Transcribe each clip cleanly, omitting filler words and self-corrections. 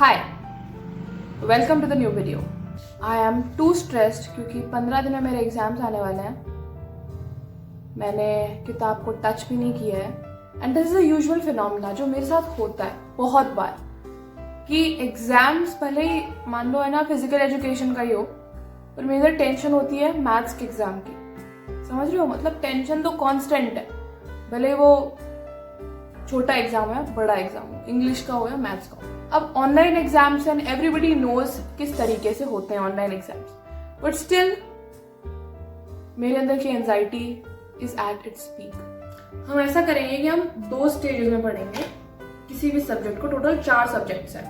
Hi, welcome to the new video. I am too stressed क्योंकि 15 दिन में मेरे एग्जाम्स आने वाले हैं। मैंने किताब को टच भी नहीं किया है and this is a usual phenomena जो मेरे साथ होता है बहुत बार कि एग्जाम्स भले ही मान लो है ना फिजिकल एजुकेशन का ही हो, पर मेरे अंदर टेंशन होती है मैथ्स के एग्जाम की। समझ रहे हो, मतलब टेंशन तो कांस्टेंट है, भले वो छोटा एग्जाम है बड़ा एग्जाम हो, इंग्लिश का हो या मैथ्स का हो। अब online exams and everybody knows किस तरीके से होते हैं ऑनलाइन एग्जाम्स, बट स्टिल मेरे अंदर की anxiety is at its peak. हम ऐसा करेंगे कि हम 2 स्टेजेस में पढ़ेंगे किसी भी सब्जेक्ट को। टोटल 4 सब्जेक्ट्स हैं।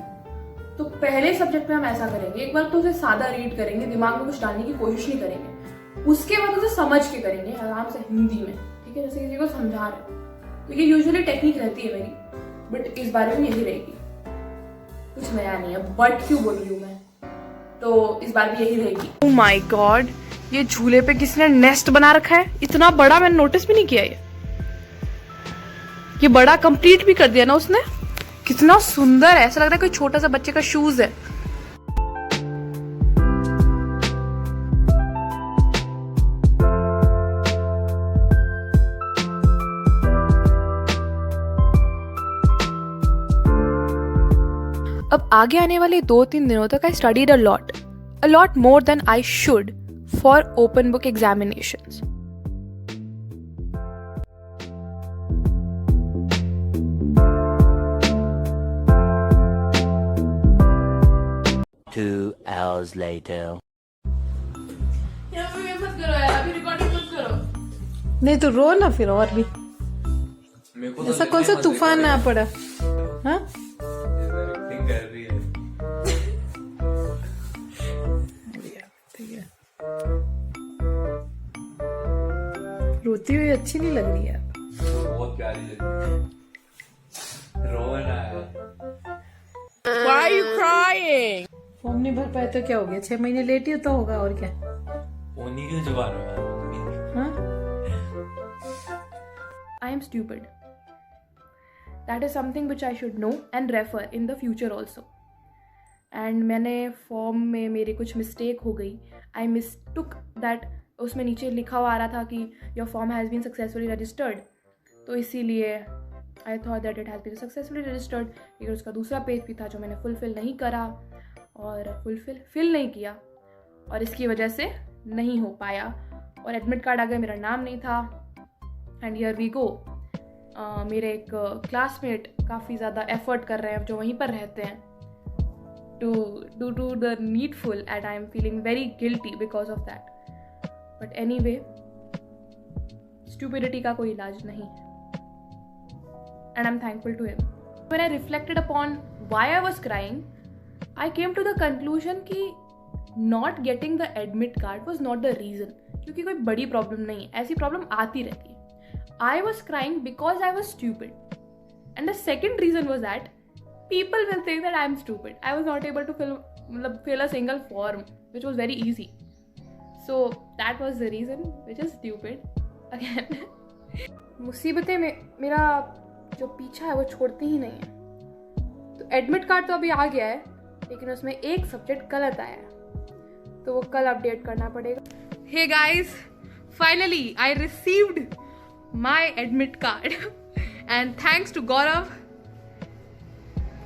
तो पहले सब्जेक्ट में हम ऐसा करेंगे, एक बार तो उसे सादा रीड करेंगे, दिमाग में कुछ डालने की कोशिश नहीं करेंगे। उसके बाद उसे समझ के करेंगे आराम से हिंदी में, ठीक है, जैसे किसी को समझा रहे हो। तो ये यूजुअली टेक्निक रहती है मेरी, बट इस बारे में यही रहेगी, कुछ नया नहीं है। बट क्यों बोल रही हूँ मैं, तो इस बार भी यही रहेगी। ओह माय गॉड, ये झूले पे किसने नेस्ट बना रखा है, इतना बड़ा, मैंने नोटिस भी नहीं किया। ये बड़ा कंप्लीट भी कर दिया ना उसने, कितना सुंदर है, ऐसा लग रहा है कोई छोटा सा बच्चे का शूज है। अब आगे आने वाले 2-3 दिनों तक I studied a lot more than I should for open book examinations. Two hours later. मत करो यार, अभी रिकॉर्डिंग मत करो। नहीं तो रो ना फिर और भी। ऐसा कौन सा तूफान ना पड़ा? हाँ, कर रही है। ठीक है। रोती हुई अच्छी नहीं लग रही है। बहुत प्यारी लगी। रो ना यार। Why are you crying? Form नहीं भर पाए तो क्या हो गया? 6 महीने लेट ही तो होगा और क्या? उन्हीं के जुबान में हाँ? I am stupid. That is something which I should know and refer in the future also. And मैंने फॉर्म में मेरी कुछ मिस्टेक हो गई। I mistook that, उसमें नीचे लिखा हुआ आ रहा था कि your form has been successfully registered, तो इसीलिए I thought that it has been successfully registered। लेकिन उसका दूसरा पेज भी था जो मैंने फुलफिल नहीं करा और फिल नहीं किया, और इसकी वजह से नहीं हो पाया और एडमिट कार्ड आ गया, मेरा नाम नहीं था। And here we go. मेरे एक क्लासमेट काफ़ी ज़्यादा एफर्ट कर रहे हैं जो वहीं पर रहते हैं to do the needful, and I am feeling very guilty because of that. But anyway, stupidity का कोई इलाज नहीं, and I am thankful to him. When I reflected upon why I was crying, I came to the conclusion कि not getting the admit card was not the reason, क्योंकि कोई बड़ी problem नहीं है, ऐसी प्रॉब्लम आती रहती है। I was crying because I was stupid. And the second reason was that people will think that I am stupid. I was not able to fill a single form, which was very easy. So that was the reason, which is stupid. Again. मुसीबतें मेरा जो पीछा है वो छोड़ती ही नहीं है। तो एडमिट कार्ड तो अभी आ गया है, लेकिन उसमें एक सब्जेक्ट गलत आया है, तो वो कल अपडेट करना पड़ेगा। Hey guys, finally I received my admit card and thanks to गौरव,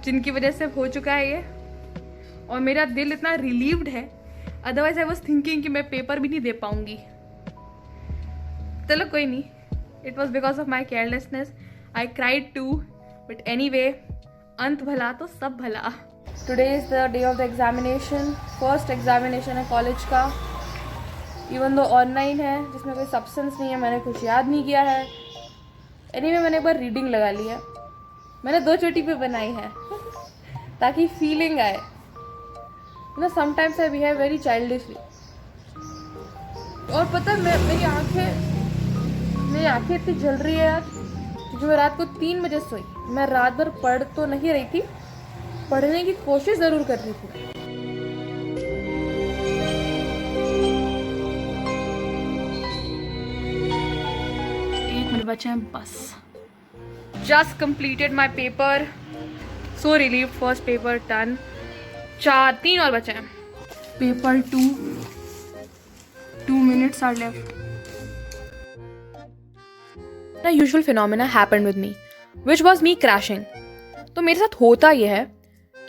जिनकी वजह से हो चुका है ये, और मेरा दिल इतना रिलीव्ड है। अदरवाइज आई वाज थिंकिंग कि मैं पेपर भी नहीं दे पाऊंगी। चलो कोई नहीं, it was because of my carelessness, I cried too, but anyway, अंत भला तो सब भला। Today is the day of the examination, first examination है कॉलेज का, इवन दो ऑनलाइन है जिसमें कोई सब्सटेंस नहीं है, मैंने कुछ याद नहीं किया है। एनीवे, मैंने एक बार रीडिंग लगा ली है, मैंने 2 चोटी पे बनाई है ताकि फीलिंग आए ना। Sometimes I behave very childishly. और पता है मेरी आंखें इतनी जल रही है यार, क्योंकि मैं रात को 3 बजे सोई। मैं रात भर पढ़ तो नहीं रही थी, पढ़ने की कोशिश ज़रूर कर रही थी। बचे हैं बस। Just completed my paper so relieve, first paper done. 3 और बचे हैं. Paper 2 minutes are left. The usual phenomena happened with me, which was me crashing. तो मेरे साथ होता यह है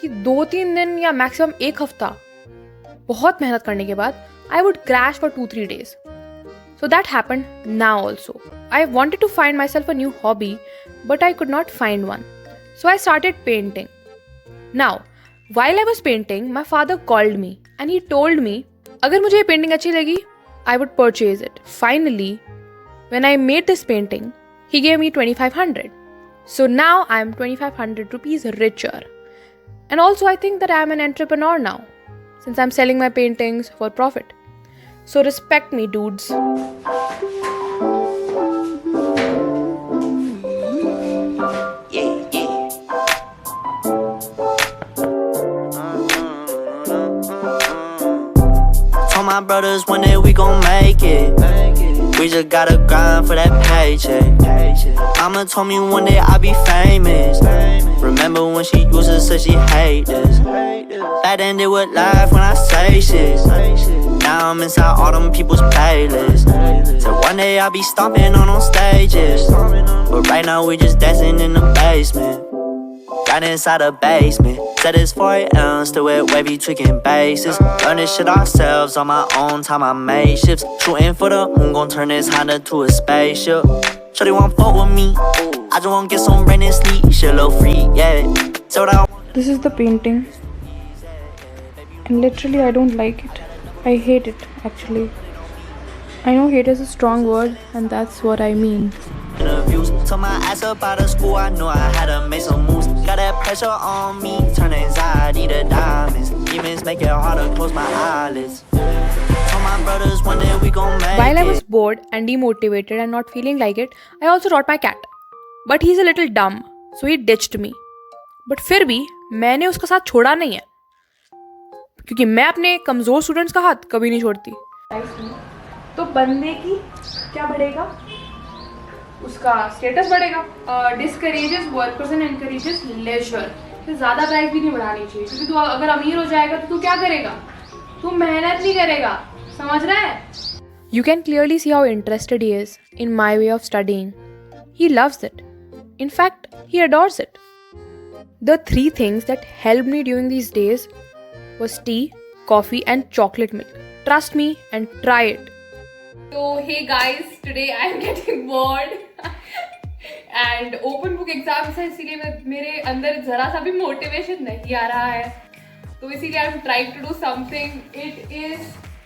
कि 2-3 दिन या मैक्सिमम 1 हफ्ता बहुत मेहनत करने के बाद I would crash for 2-3 days. So that happened now also. I wanted to find myself a new hobby, but I could not find one. So I started painting. Now, while I was painting, my father called me and he told me, अगर मुझे ये painting अच्छी लगी, I would purchase it. Finally, when I made this painting, he gave me 2,500. So now I am 2,500 rupees richer. And also I think that I am an entrepreneur now, since I am selling my paintings for profit. So respect me, dudes. My brothers, one day we gon' make it. We just gotta grind for that paycheck. Mama told me one day I'll be famous. Remember when she used to say she hate this? Back then they would laugh when I say shit. Now I'm inside all them people's playlists. So one day I'll be stomping on them stages. But right now we just dancing in the basement. Right inside the basement. Said it's 4 AM, still with wavy tweaking bases. Learn this shit ourselves on my own time. I made shifts. Shooting for the moon, gon' turn this Honda to a spaceship. Shorty want fuck with me. I just want get some rain and sleep. Shit a little free, yeah. So what I want. This is the painting. And literally I don't like it. I hate it actually. I know hate is a strong word and that's what I mean. Interviews. Told my ass up out of school, I knew I had to make some moves. Got that pressure on me, turn anxiety to diamonds. Demons make it hard to close my eyelids. Told my brothers one day we gon' make it. While I was bored and demotivated and not feeling like it, I also wrote my cat. But he's a little dumb, so he ditched me. But फिर भी मैंने उसका साथ छोड़ा नहीं है, क्योंकि मैं अपने कमज़ोर स्टूडेंट्स का हाथ कभी नहीं छोड़ती. तो बंदे की क्या बढ़ेगा? उसका स्टेटस बढ़ेगा. Discourages workers and encourages leisure. तो ज़्यादा प्राइस भी नहीं बढ़ानी चाहिए, क्योंकि तू अगर अमीर हो जाएगा तो तू क्या करेगा? तू मेहनत नहीं करेगा. समझ रहा है? You can clearly see how interested he is in my way of studying. He loves it. In fact, he adores it. The 3 things that helped me during these days was tea, coffee and chocolate milk. Trust me and try it. So hey guys, today I am getting bored and open book exams है, इसीलिए मेरे अंदर जरा सा भी motivation नहीं आ रहा है. तो इसीलिए I am trying to do something. It is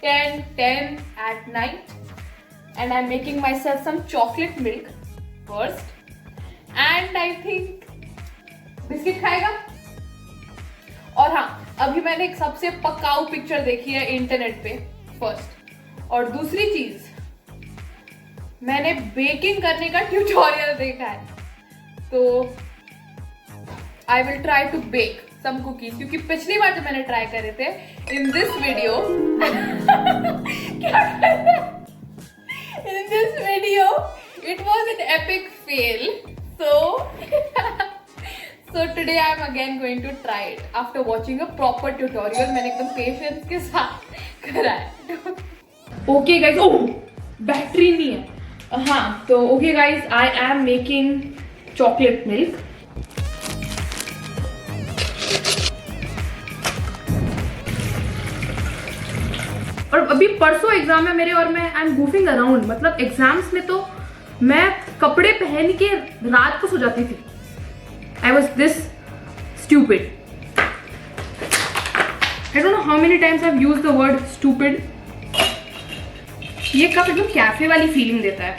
10:10 at night and I am making myself some chocolate milk first. And I think biscuit खाएगा. और हाँ, अभी मैंने एक सबसे पकाऊ पिक्चर देखी है इंटरनेट पे फर्स्ट. और दूसरी चीज, मैंने बेकिंग करने का ट्यूटोरियल देखा है. तो I will try to bake some cookies, क्योंकि पिछली बार जब मैंने ट्राई करे थे in this video in this video it was an epic fail. So today I am again going to try it after watching a proper tutorial. मैंने एकदम patience के साथ करा है. Okay guys, बैटरी नहीं है. हाँ, तो okay guys, I am making chocolate milk. और अभी परसों एग्जाम है मेरे और मैं आई एम गूफिंग अराउंड. मतलब एग्जाम्स में तो मैं कपड़े पहन के रात को सो जाती थी. I was this stupid. I don't know how many times I've used the word stupid. ये कप एकदम कैफे वाली फीलिंग देता है.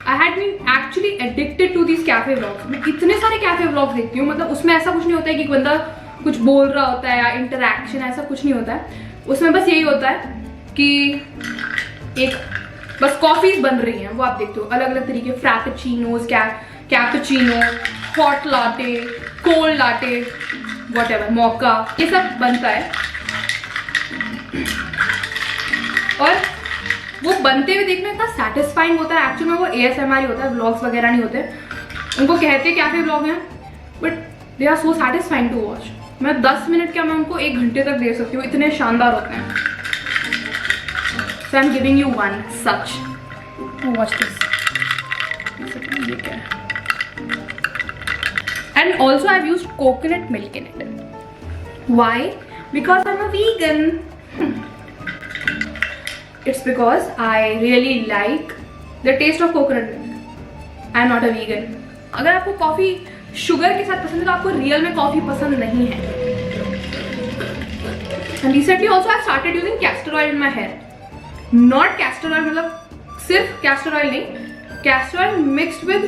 I had been actually addicted to these cafe vlogs. मैं इतने सारे कैफे व्लॉग्स देखती हूँ. मतलब उसमें ऐसा कुछ नहीं होता है कि बंदा कुछ बोल रहा होता है या इंटरैक्शन, ऐसा कुछ नहीं होता है. उसमें बस यही होता है कि एक बस कॉफीज बन रही हैं, वो आप देखते हो अलग अलग तरीके. Frappuccinos, cappuccino, hot latte, cold latte, whatever, mocha, ये सब बनता है. और वो बनते हुए देखना इतना सेटिस्फाइंग होता है। एक्चुअली में वो ASMR ही होता है, व्लॉग्स वगैरह नहीं होते। उनको कहते हैं कैफे व्लॉग हैं, but they are so satisfying to watch. मैं 10 मिनट क्या, मैं उनको 1 घंटे तक दे सकती हूँ, इतने शानदार होते हैं। So I am giving you one such, watch this. ये क्या है? And also I have used coconut milk in it. Why? Because I am a vegan. It's because I really like the taste of coconut milk. I am not a vegan. अगर आपको coffee sugar के साथ पसंद है तो आपको real में coffee पसंद नहीं है। And recently also I started using castor oil in my hair. Not castor oil मतलब सिर्फ castor oil नहीं, castor oil mixed with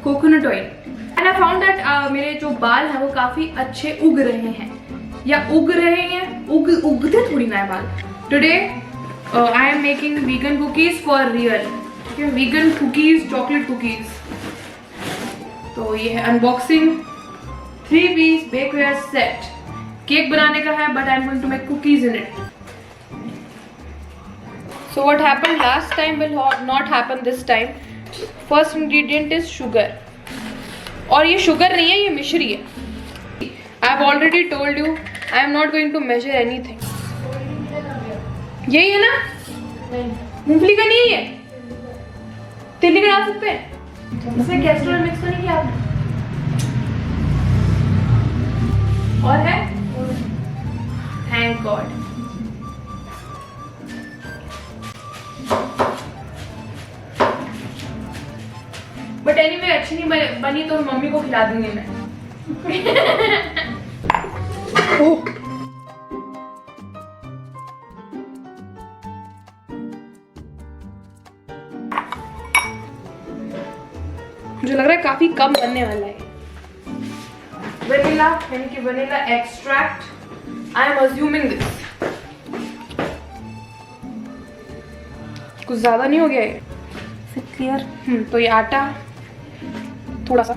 coconut oil. And I found that मेरे जो बाल हैं वो काफ़ी अच्छे उग रहे हैं, या उग रहे हैं, उगते थोड़ी ना है बाल। Today I am making vegan cookies for real. Okay, vegan cookies, chocolate cookies. तो ये है unboxing 3-piece bakeware set. Cake बनाने का है, but I am going to make cookies in it. So what happened last time will not happen this time. First ingredient is sugar. और ये sugar नहीं है, ये मिश्री है. I have already told you I am not going to measure anything. यही है ना? मूंगफली का नहीं है, तिल्ली का डाल सकते हैं। इसमें कैस्टर ऑयल मिक्स तो नहीं किया आपने? और है? Thank God. बट एनीवे अच्छी नहीं बनी तो मम्मी को खिला दूंगी मैं। ओह, मुझे लग रहा है काफी कम बनने वाला है। वनीला यानी कि vanilla extract, I am assuming this. कुछ ज्यादा नहीं हो गया ये? क्लियर? तो ये आटा थोड़ा सा,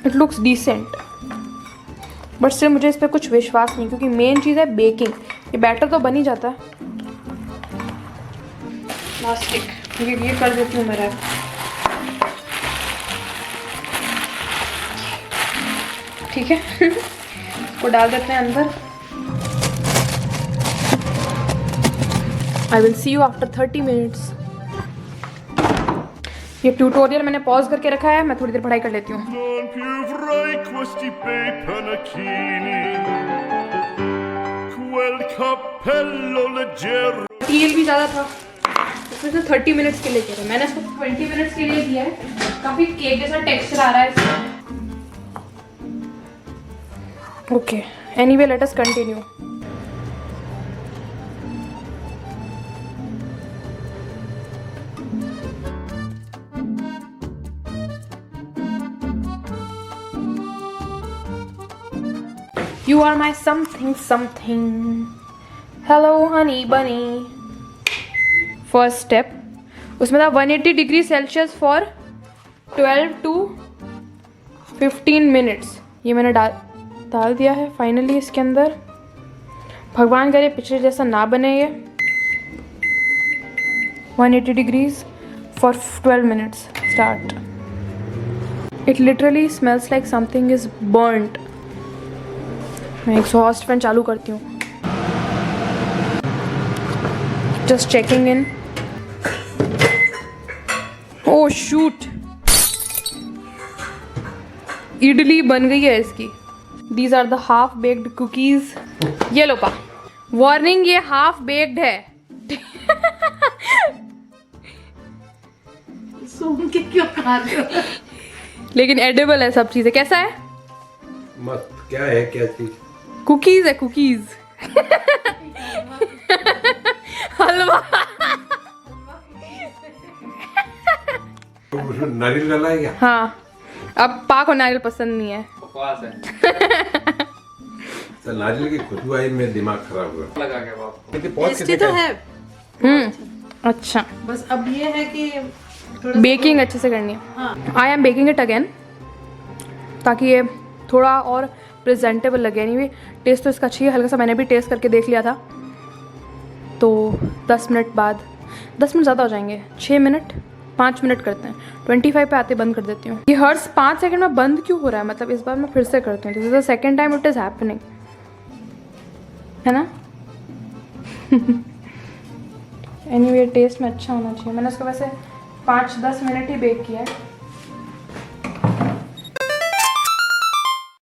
इट लुक्स डिसेंट, बट सिर्फ मुझे इस पर कुछ विश्वास नहीं, क्योंकि मेन चीज़ है बेकिंग। ये बैटर तो बन ही जाता है। प्लास्टिक ये कर देती हूँ मेरा। ठीक है, इसको डाल देते हैं अंदर। I will see you after 30 minutes. ये ट्यूटोरियल मैंने पॉज करके रखा है, मैं थोड़ी देर पढ़ाई कर लेती हूँ। मटीरियल भी ज़्यादा था, इसमें से 30 मिनट्स के लिए कह रहे हैं, मैंने इसको 20 मिनट्स के लिए दिया है। काफ़ी केक जैसा टेक्सचर आ रहा है इसमें। Okay, anyway let us continue. You are my something something. Hello honey bunny. First step, उसमें था 180 degree Celsius for 12 to 15 minutes. ये मैंने डाल दिया है फाइनली इसके अंदर। भगवान करे पिछले जैसा ना बने ये। 180 degrees for 12 minutes. Start. It literally smells like something is burned. मैं एग्जॉस्ट फैन चालू करती हूँ। Just checking in. Oh shoot, idli बन गई है इसकी। These are the half baked cookies. ये लो पा, वार्निंग, ये हाफ बेक्ड है। सूंघ के क्यों खा रहे हो? लेकिन एडिबल है सब चीजें। कैसा है? मत क्या है, क्या चीज? कुकीज है, कुकीज। हलवा। नारियल डाला है क्या? हाँ, अब पाक और नारियल पसंद नहीं है। बकवास है। तो नारियल की खुशबू आई, मेरा दिमाग खराब हुआ। लगा क्या बाप? टेस्टी तो है। अच्छा, बस अब ये है कि बेकिंग अच्छे से करनी है। I am baking it again, ताकि ये थोड़ा और प्रेजेंटेबल लगे। एनीवे टेस्ट तो इसका अच्छी है, हल्का सा मैंने भी टेस्ट करके देख लिया था। तो 10 मिनट बाद, 10 मिनट ज़्यादा हो जाएंगे, 6 मिनट 5 मिनट करते हैं, 25 पे आते बंद कर देती हूँ। ये हर 5 सेकंड में बंद क्यों हो रहा है, मतलब इस बार मैं फिर से करती हूँ। This is the second time it is happening, है ना। एनीवे टेस्ट में अच्छा होना चाहिए। मैंने इसको वैसे 5-10 मिनट ही बेक किया है।